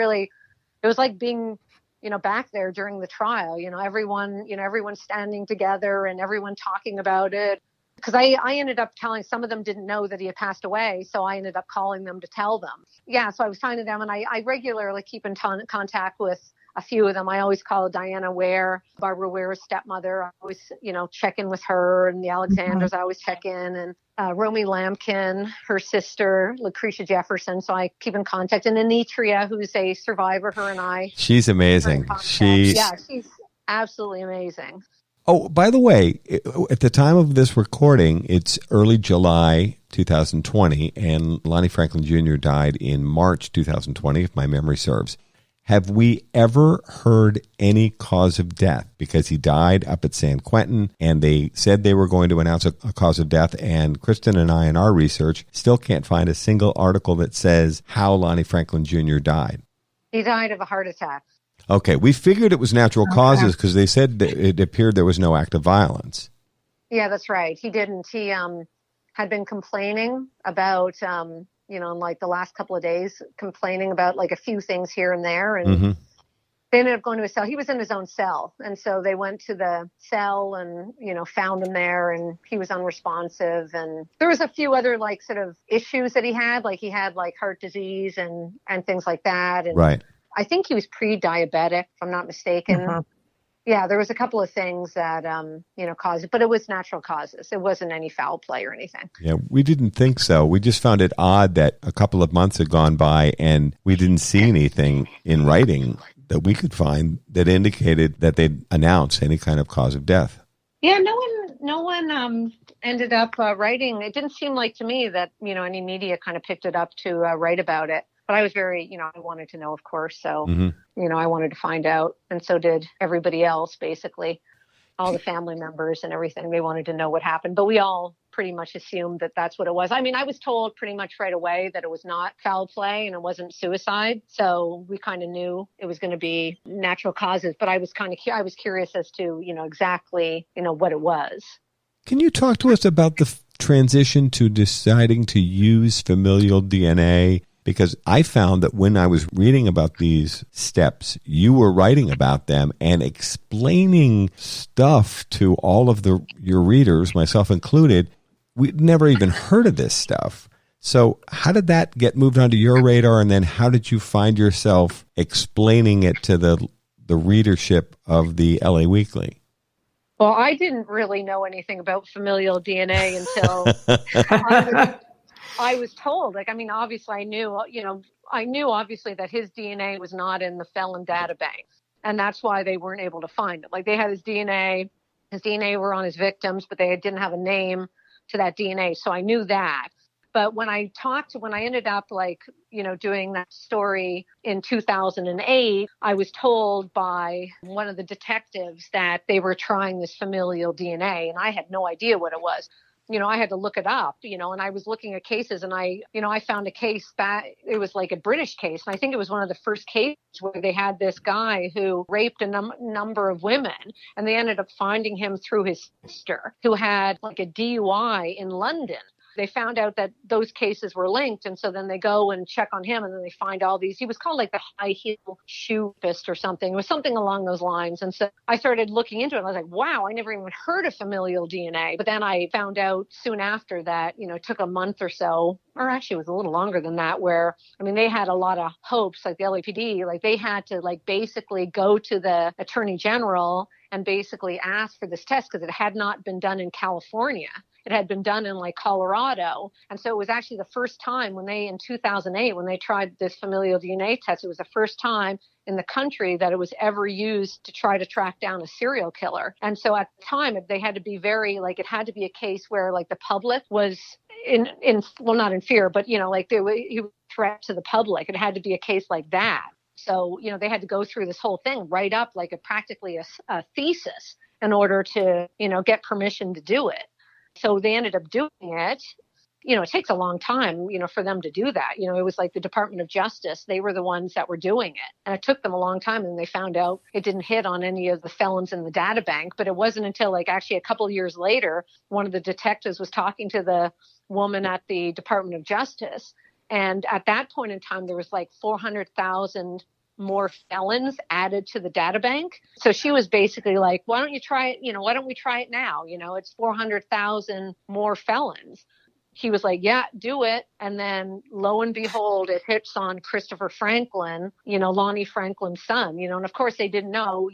like being, back there during the trial, everyone standing together and everyone talking about it. Because I ended up telling, some of them didn't know that he had passed away, so I ended up calling them to tell them. Yeah, so I was talking to them, and I regularly keep in contact with a few of them. I always call Diana Ware, Barbara Ware's stepmother. I always, check in with her, and the Alexanders, I always check in, and Romy Lampkin, her sister, Lucretia Jefferson. So I keep in contact. And Anitria, who's a survivor, her and I. She's amazing. She's absolutely amazing. Oh, by the way, at the time of this recording, it's early July 2020, and Lonnie Franklin Jr. died in March 2020, if my memory serves. Have we ever heard any cause of death? Because he died up at San Quentin, and they said they were going to announce a cause of death, and Kristin and I, in our research, still can't find a single article that says how Lonnie Franklin Jr. died. He died of a heart attack. Okay, we figured it was natural causes because they said that it appeared there was no act of violence. Yeah, that's right. He didn't. He had been complaining about, in the last couple of days, complaining about a few things here and there. And they ended up going to his cell. He was in his own cell. And so they went to the cell and, found him there, and he was unresponsive. And there was a few other sort of issues that he had. He had heart disease and things like that. And right. I think he was pre-diabetic, if I'm not mistaken. Yeah, there was a couple of things that, caused it, but it was natural causes. It wasn't any foul play or anything. Yeah, we didn't think so. We just found it odd that a couple of months had gone by and we didn't see anything in writing that we could find that indicated that they'd announce any kind of cause of death. Yeah, no one ended up writing. It didn't seem like to me that, any media kind of picked it up to write about it. But I was very, I wanted to know, of course. So, I wanted to find out. And so did everybody else, basically. All the family members and everything. They wanted to know what happened. But we all pretty much assumed that that's what it was. I mean, I was told pretty much right away that it was not foul play and it wasn't suicide. So we kind of knew it was going to be natural causes. But I was curious as to, exactly, what it was. Can you talk to us about the transition to deciding to use familial DNA? Because I found that when I was reading about these steps, you were writing about them and explaining stuff to all of your readers, myself included. We'd never even heard of this stuff. So how did that get moved onto your radar? And then how did you find yourself explaining it to the readership of the LA Weekly? Well, I didn't really know anything about familial DNA until I was told. Like, I mean, obviously I knew obviously that his DNA was not in the felon data bank. And that's why they weren't able to find him. Like, they had his DNA were on his victims, but they didn't have a name to that DNA. So I knew that. But when I ended up doing that story in 2008, I was told by one of the detectives that they were trying this familial DNA, and I had no idea what it was. I had to look it up, and I was looking at cases, and I found a case that it was like a British case. And I think it was one of the first cases where they had this guy who raped a number of women, and they ended up finding him through his sister, who had like a DUI in London. They found out that those cases were linked. And so then they go and check on him, and then they find all these. He was called like the high heel shoe fist or something. It was something along those lines. And so I started looking into it. And I was like, wow, I never even heard of familial DNA. But then I found out soon after that, it took a month or so, or actually it was a little longer than that, where, I mean, they had a lot of hopes, like the LAPD, like they had to basically go to the Attorney General and basically ask for this test because it had not been done in California. It had been done in like Colorado. And so it was actually the first time in 2008, when they tried this familial DNA test, it was the first time in the country that it was ever used to try to track down a serial killer. And so at the time, they had to be it had to be a case where like the public was not in fear, but, he was a threat to the public. It had to be a case like that. So, they had to go through this whole thing, write up like practically a thesis in order to, get permission to do it. So they ended up doing it. It takes a long time, for them to do that. It was like the Department of Justice. They were the ones that were doing it. And it took them a long time. And they found out it didn't hit on any of the felons in the data bank. But it wasn't until actually a couple of years later, one of the detectives was talking to the woman at the Department of Justice. And at that point in time, there was 400,000 more felons added to the data bank. So she was basically like, why don't you try it? Why don't we try it now? It's 400,000 more felons. He was like, yeah, do it. And then lo and behold, it hits on Christopher Franklin, Lonnie Franklin's son, and of course they didn't know,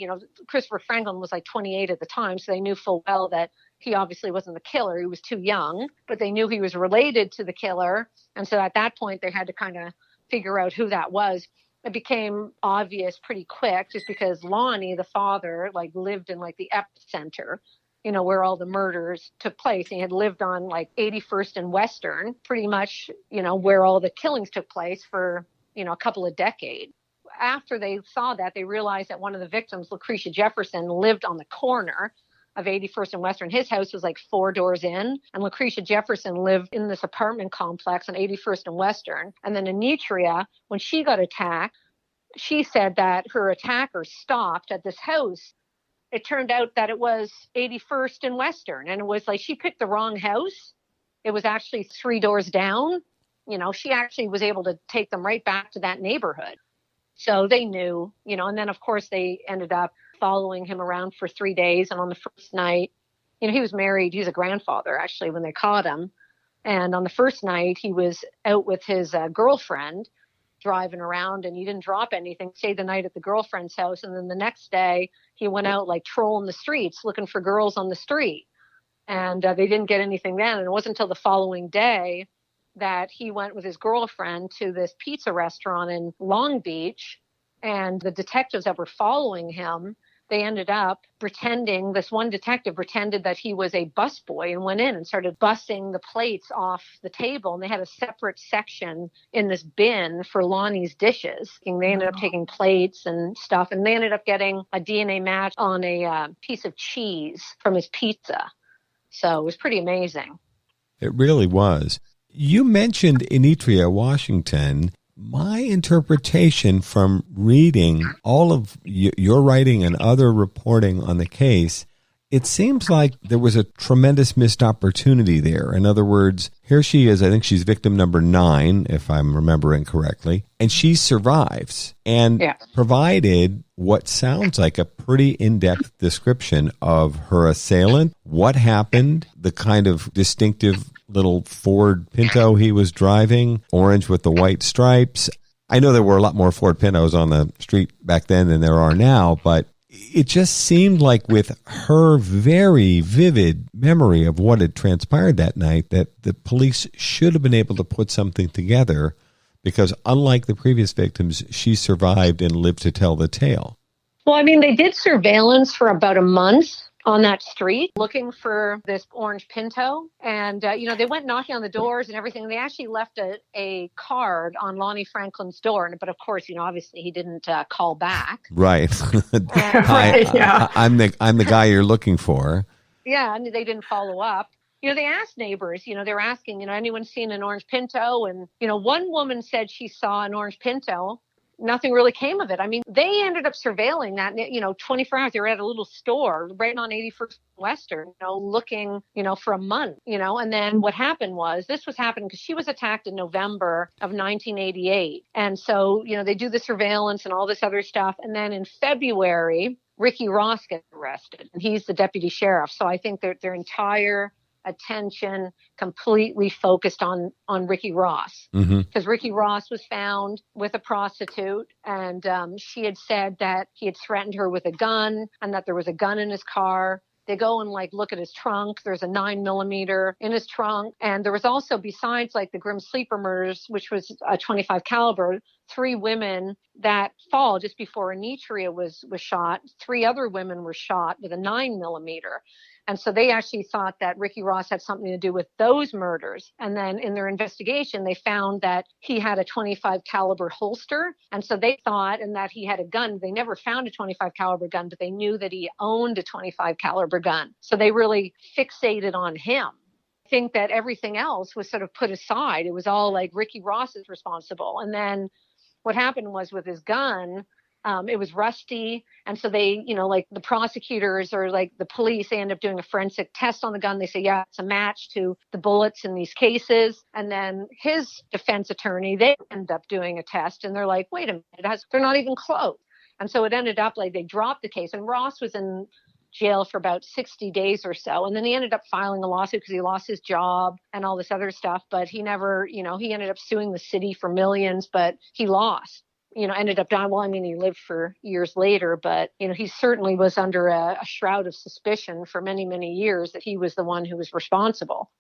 Christopher Franklin was 28 at the time. So they knew full well that he obviously wasn't the killer. He was too young, but they knew he was related to the killer. And so at that point, they had to kind of figure out who that was. It became obvious pretty quick just because Lonnie, the father, lived in the epicenter, where all the murders took place. He had lived on 81st and Western, pretty much, where all the killings took place for, a couple of decades. After they saw that, they realized that one of the victims, Lucretia Jefferson, lived on the corner of 81st and Western. His house was 4 doors in, and Lucretia Jefferson lived in this apartment complex on 81st and Western. And then Anitria, when she got attacked, she said that her attacker stopped at this house. It turned out that it was 81st and Western, and it was she picked the wrong house. It was actually 3 doors down. She actually was able to take them right back to that neighborhood. So they knew, and then of course they ended up following him around for 3 days. And on the first night, he was married. He was a grandfather, actually, when they caught him. And on the first night, he was out with his girlfriend driving around, and he didn't drop anything, stayed the night at the girlfriend's house. And then the next day, he went out trolling the streets, looking for girls on the street. And they didn't get anything then. And it wasn't until the following day that he went with his girlfriend to this pizza restaurant in Long Beach. And the detectives that were following him, they ended up pretending, this one detective pretended that he was a busboy and went in and started bussing the plates off the table. And they had a separate section in this bin for Lonnie's dishes. And they ended up taking plates and stuff. And they ended up getting a DNA match on a piece of cheese from his pizza. So it was pretty amazing. It really was. You mentioned Anitria, Washington. My interpretation from reading all of your writing and other reporting on the case, it seems like there was a tremendous missed opportunity there. In other words, here she is, I think she's victim number 9, if I'm remembering correctly, and she survives and provided what sounds like a pretty in-depth description of her assailant, what happened, the kind of distinctive little Ford Pinto he was driving, orange with the white stripes. I know there were a lot more Ford Pintos on the street back then than there are now, but It just seemed like with her very vivid memory of what had transpired that night that the police should have been able to put something together because unlike the previous victims, she survived and lived to tell the tale. Well, I mean, they did surveillance for about a month on that street looking for this orange Pinto. And, they went knocking on the doors and everything. They actually left a card on Lonnie Franklin's door. But of course, obviously he didn't call back. Right. I'm the guy you're looking for. Yeah. And they didn't follow up. They asked neighbors, they were asking, anyone seen an orange Pinto? And, one woman said she saw an orange Pinto. Nothing really came of it. I mean, they ended up surveilling that, 24 hours. They were at a little store right on 81st Western, looking, for a month, and then what happened was this was happening because she was attacked in November of 1988. And so, they do the surveillance and all this other stuff. And then in February, Ricky Ross gets arrested and he's the deputy sheriff. So I think their entire attention completely focused on Ricky Ross because Ricky Ross was found with a prostitute and she had said that he had threatened her with a gun and that there was a gun in his car. They go and look at his trunk. There's a 9mm in his trunk. And there was also, besides the Grim Sleeper murders, which was a 25 caliber, 3 women that fall just before Anitria was shot. 3 other women were shot with a 9mm. And so they actually thought that Ricky Ross had something to do with those murders. And then in their investigation, they found that he had a 25 caliber holster. And so they thought, and that he had a gun. They never found a 25 caliber gun, but they knew that he owned a 25 caliber gun. So they really fixated on him. I think that everything else was sort of put aside. It was all Ricky Ross is responsible. And then what happened was with his gun, it was rusty. And so they, the prosecutors or the police, they end up doing a forensic test on the gun. They say, yeah, it's a match to the bullets in these cases. And then his defense attorney, they end up doing a test and they're like, wait a minute, they're not even close. And so it ended up they dropped the case and Ross was in jail for about 60 days or so. And then he ended up filing a lawsuit because he lost his job and all this other stuff. But he never, he ended up suing the city for millions, but he lost. Ended up dying. Well, I mean, he lived for years later, but, he certainly was under a shroud of suspicion for many, many years that he was the one who was responsible.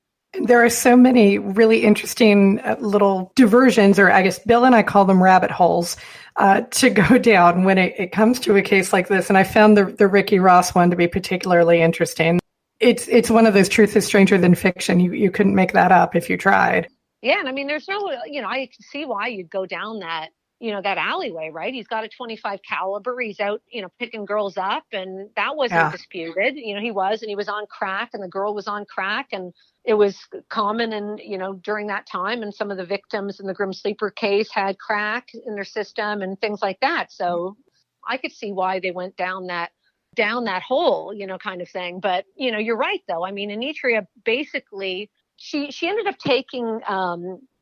There are so many really interesting little diversions, or I guess Bill and I call them rabbit holes, to go down when it comes to a case like this. And I found the Ricky Ross one to be particularly interesting. It's one of those truth is stranger than fiction. You couldn't make that up if you tried. Yeah. And I mean, there's no, I can see why you'd go down that alleyway, right? He's got a 25 caliber. He's out, picking girls up, and that wasn't disputed. He was on crack, and the girl was on crack, and it was common. And, during that time, and some of the victims in the Grim Sleeper case had crack in their system and things like that. So I could see why they went down that hole, kind of thing. But, you're right, though. I mean, Anitria basically, she ended up taking,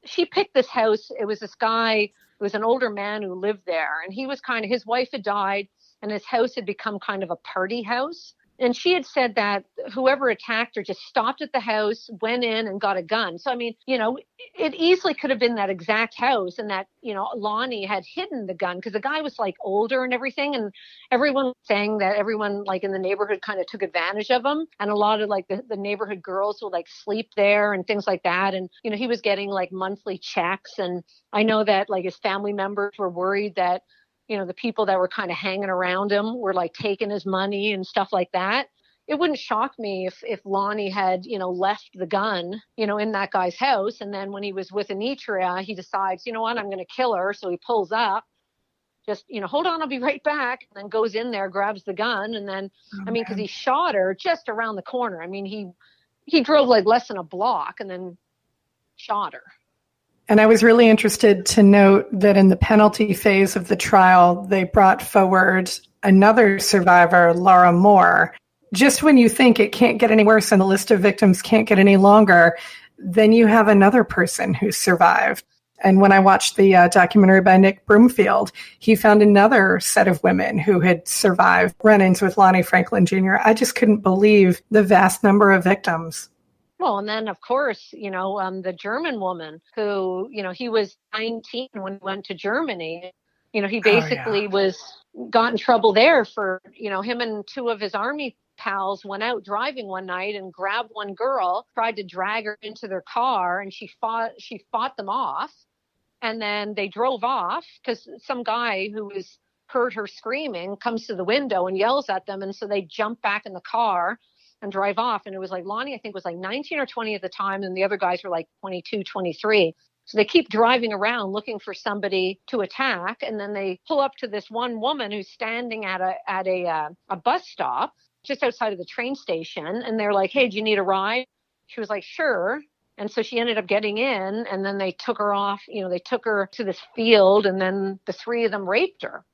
she picked this house. It was this guy. It was an older man who lived there, and he was his wife had died and his house had become kind of a party house. And she had said that whoever attacked her just stopped at the house, went in and got a gun. So, I mean, it easily could have been that exact house and that, Lonnie had hidden the gun because the guy was older and everything. And everyone was saying that everyone in the neighborhood kind of took advantage of him. And a lot of the neighborhood girls would sleep there and things like that. And, he was getting monthly checks. And I know that his family members were worried that, the people that were kind of hanging around him were taking his money and stuff like that. It wouldn't shock me if Lonnie had, left the gun, in that guy's house. And then when he was with Anitria, he decides, you know what, I'm going to kill her. So he pulls up, just, hold on, I'll be right back. And then goes in there, grabs the gun. And then, because he shot her just around the corner. I mean, he drove less than a block and then shot her. And I was really interested to note that in the penalty phase of the trial, they brought forward another survivor, Laura Moore. Just when you think it can't get any worse and the list of victims can't get any longer, then you have another person who survived. And when I watched the documentary by Nick Broomfield, he found another set of women who had survived run-ins with Lonnie Franklin Jr. I just couldn't believe the vast number of victims. Well, and then, of course, the German woman who, he was 19 when he went to Germany. He basically got in trouble there for, him and two of his army pals went out driving one night and grabbed one girl, tried to drag her into their car, and she fought them off. And then they drove off because some guy who heard her screaming comes to the window and yells at them. And so they jump back in the car and drive off. And it was like Lonnie, I think, was like 19 or 20 at the time. And the other guys were like 22, 23. So they keep driving around looking for somebody to attack. And then they pull up to this one woman who's standing at a bus stop just outside of the train station. And they're like, hey, do you need a ride? She was like, sure. And so she ended up getting in, and then they took her off. They took her to this field, and then the three of them raped her.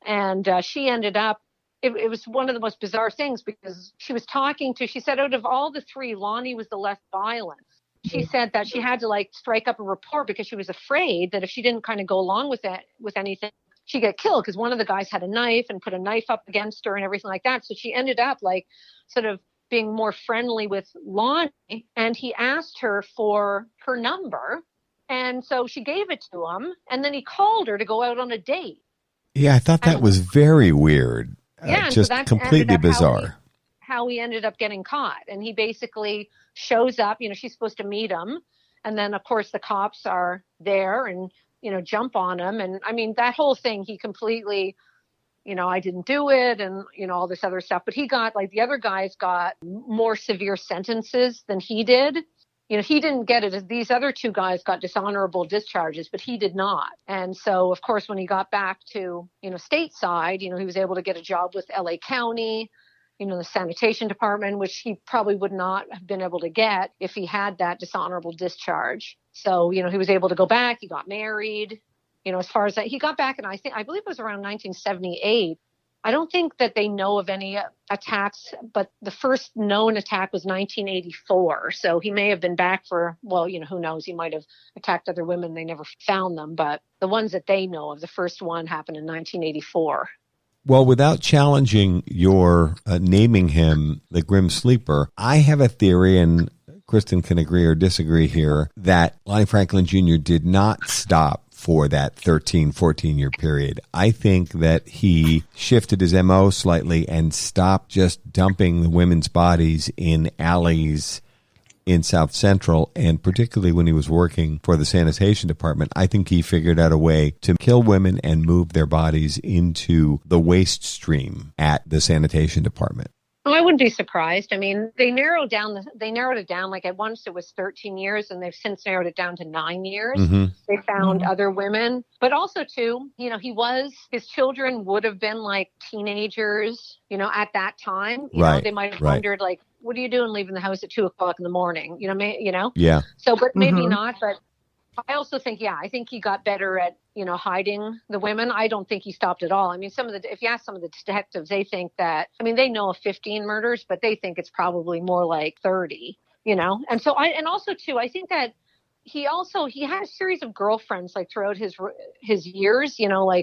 And she ended up, it was one of the most bizarre things because she said out of all the three, Lonnie was the less violent. She said that she had to strike up a report because she was afraid that if she didn't kind of go along with anything, she'd get killed because one of the guys had a knife and put a knife up against her and everything like that. So she ended up sort of being more friendly with Lonnie, and he asked her for her number. And so she gave it to him, and then he called her to go out on a date. Yeah, I thought that was very weird. Just so completely bizarre. How he ended up getting caught. And he basically shows up, she's supposed to meet him. And then, of course, the cops are there and, jump on him. And I mean, that whole thing, he completely, I didn't do it and, all this other stuff. But he got, the other guys got more severe sentences than he did. He didn't get it. These other two guys got dishonorable discharges, but he did not. And so, of course, when he got back to, stateside, he was able to get a job with LA County, the sanitation department, which he probably would not have been able to get if he had that dishonorable discharge. So, he was able to go back. He got married. As far as that, he got back, and I believe it was around 1978. I don't think that they know of any attacks, but the first known attack was 1984. So he may have been back for, who knows? He might have attacked other women. They never found them. But the ones that they know of, the first one happened in 1984. Well, without challenging your naming him the Grim Sleeper, I have a theory, and Kristin can agree or disagree here, that Lonnie Franklin Jr. did not stop for that 13, 14-year period. I think that he shifted his MO slightly and stopped just dumping the women's bodies in alleys in South Central, and particularly when he was working for the sanitation department, I think he figured out a way to kill women and move their bodies into the waste stream at the sanitation department. Oh, I wouldn't be surprised. I mean, they narrowed it down. At once it was 13 years, and they've since narrowed it down to 9 years. Mm-hmm. They found other women, but also too, his children would have been teenagers, at that time. You know, they might have wondered what are you doing leaving the house at 2:00 in the morning? Yeah. So, but maybe not. But I also think, I think he got better at, hiding the women. I don't think he stopped at all. I mean, if you ask some of the detectives, they think that, they know of 15 murders, but they think it's probably more like 30, And so I think that he had a series of girlfriends throughout his years,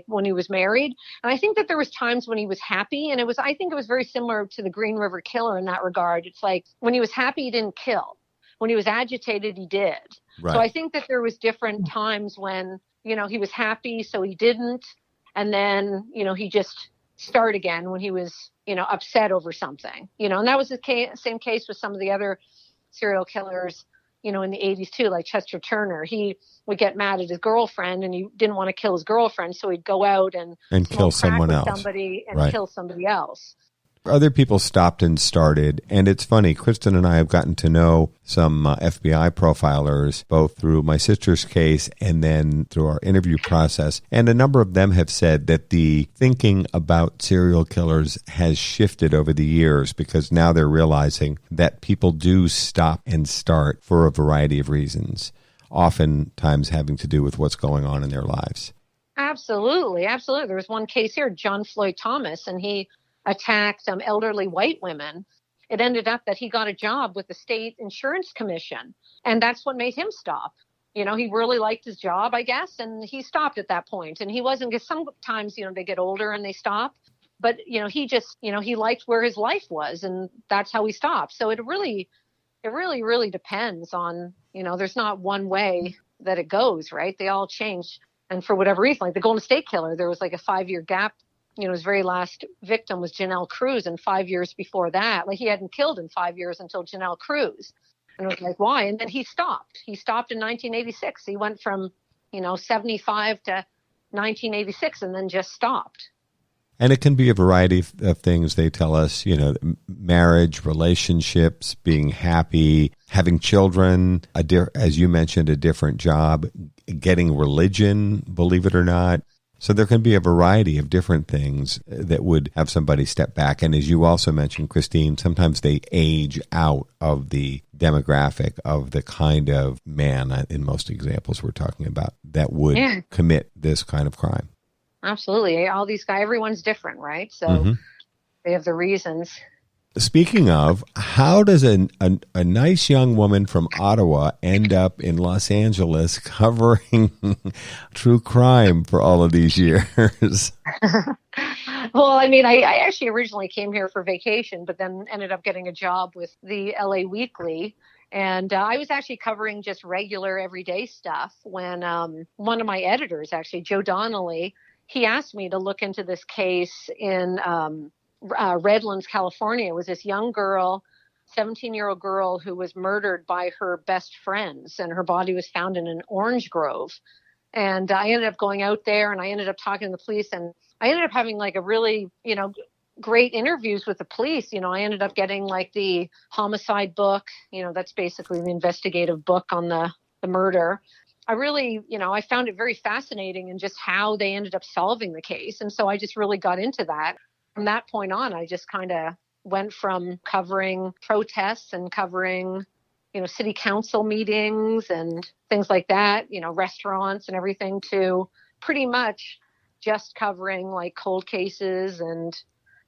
when he was married. And I think that there was times when he was happy, and I think it was very similar to the Green River Killer in that regard. It's when he was happy, he didn't kill. When he was agitated, he did. Right. So I think that there was different times when, he was happy, so he didn't. And then, he just started again when he was, upset over something, and that was the same case with some of the other serial killers, in the 80s too, like Chester Turner. He would get mad at his girlfriend and he didn't want to kill his girlfriend. So he'd go out and kill someone else. Somebody and kill somebody else. Other people stopped and started, and it's funny, Kristin and I have gotten to know some FBI profilers, both through my sister's case and then through our interview process, and a number of them have said that the thinking about serial killers has shifted over the years because now they're realizing that people do stop and start for a variety of reasons, oftentimes having to do with what's going on in their lives. Absolutely, absolutely. There was one case here, John Floyd Thomas, and he attacked some elderly white women. It ended up that he got a job with the state insurance commission, and that's what made him stop. He really liked his job, I guess, and he stopped at that point. And he wasn't, because sometimes, they get older and they stop, but, he just, he liked where his life was, and that's how he stopped. So it really depends on, there's not one way that it goes, right? They all change And for whatever reason, like the Golden State Killer, there was like a 5-year gap. His very last victim was Janelle Cruz. And 5 years before that, like he hadn't killed in 5 years until Janelle Cruz. And it was like, why? And then he stopped. He stopped in 1986. He went from, 75 to 1986 and then just stopped. And it can be a variety of things. They tell us, marriage, relationships, being happy, having children, as you mentioned, a different job, getting religion, believe it or not. So there can be a variety of different things that would have somebody step back. And as you also mentioned, Christine, sometimes they age out of the demographic of the kind of man, in most examples we're talking about, that would commit this kind of crime. Absolutely. All these guys, everyone's different, right? So they have the reasons. Speaking of, how does a nice young woman from Ottawa end up in Los Angeles covering true crime for all of these years? Well, I actually originally came here for vacation, but then ended up getting a job with the LA Weekly. And I was actually covering just regular everyday stuff when one of my editors, actually, Joe Donnelly, he asked me to look into this case in Redlands, California. It was this young girl, 17-year-old girl, who was murdered by her best friends, and her body was found in an orange grove. And I ended up going out there, and I ended up talking to the police, and I ended up having like a really, great interviews with the police. I ended up getting like the homicide book, that's basically the investigative book on the murder. I really, I found it very fascinating in just how they ended up solving the case. And so I just really got into that. From that point on, I just kind of went from covering protests and covering, city council meetings and things like that, restaurants and everything, to pretty much just covering like cold cases and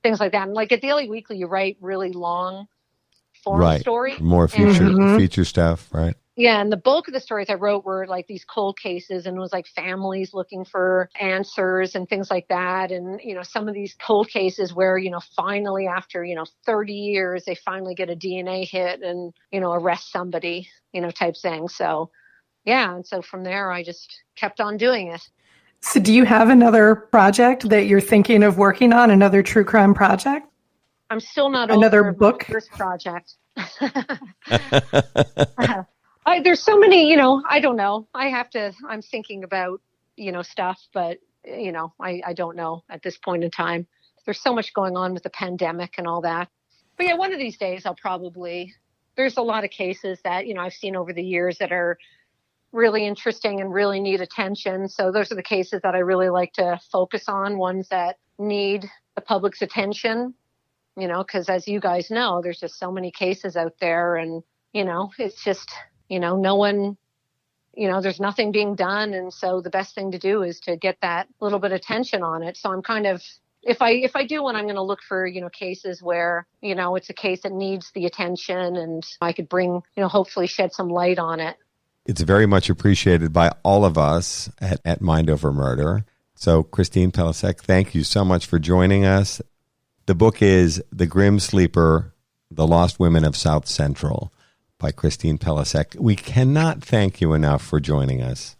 things like that. And like at Daily Weekly, you write really long form stories. More feature stuff, right? Yeah, and the bulk of the stories I wrote were like these cold cases, and it was like families looking for answers and things like that. And, some of these cold cases where, finally after, 30 years, they finally get a DNA hit and, arrest somebody, type thing. So, yeah. And so from there, I just kept on doing it. So do you have another project that you're thinking of working on, another true crime project? I'm still not another over book this project. There's so many, I don't know. I'm thinking about, stuff, but, I don't know at this point in time. There's so much going on with the pandemic and all that. But yeah, one of these days there's a lot of cases that, I've seen over the years that are really interesting and really need attention. So those are the cases that I really like to focus on, ones that need the public's attention, because as you guys know, there's just so many cases out there, and, it's just, no one, there's nothing being done. And so the best thing to do is to get that little bit of attention on it. So I'm kind of, if I do one, I'm going to look for, cases where, it's a case that needs the attention, and I could bring, hopefully shed some light on it. It's very much appreciated by all of us at Mind Over Murder. So Christine Pelisek, thank you so much for joining us. The book is The Grim Sleeper, The Lost Women of South Central, by Christine Pelisek. We cannot thank you enough for joining us.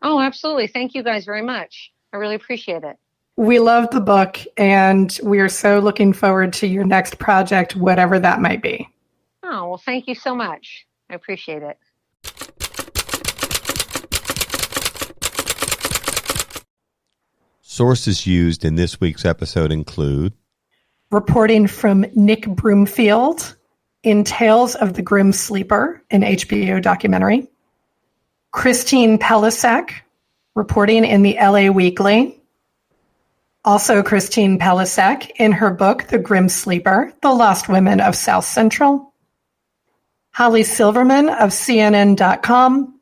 Oh, absolutely. Thank you guys very much. I really appreciate it. We love the book, and we are so looking forward to your next project, whatever that might be. Oh, well, thank you so much. I appreciate it. Sources used in this week's episode include reporting from Nick Broomfield in Tales of the Grim Sleeper, an HBO documentary, Christine Pelisek reporting in the LA Weekly, also Christine Pelisek in her book, The Grim Sleeper, The Lost Women of South Central, Holly Silverman of CNN.com,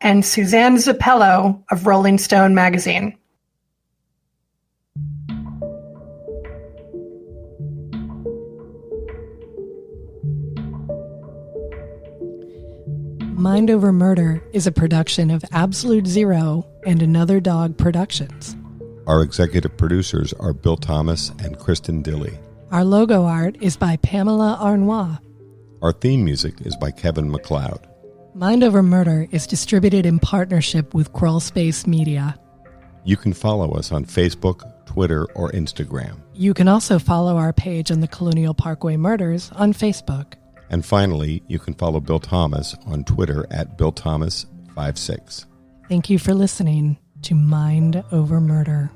and Suzanne Zappello of Rolling Stone magazine. Mind Over Murder is a production of Absolute Zero and Another Dog Productions. Our executive producers are Bill Thomas and Kristin Dilley. Our logo art is by Pamela Arnois. Our theme music is by Kevin MacLeod. Mind Over Murder is distributed in partnership with Crawlspace Media. You can follow us on Facebook, Twitter, or Instagram. You can also follow our page on the Colonial Parkway Murders on Facebook. And finally, you can follow Bill Thomas on Twitter at BillThomas56. Thank you for listening to Mind Over Murder.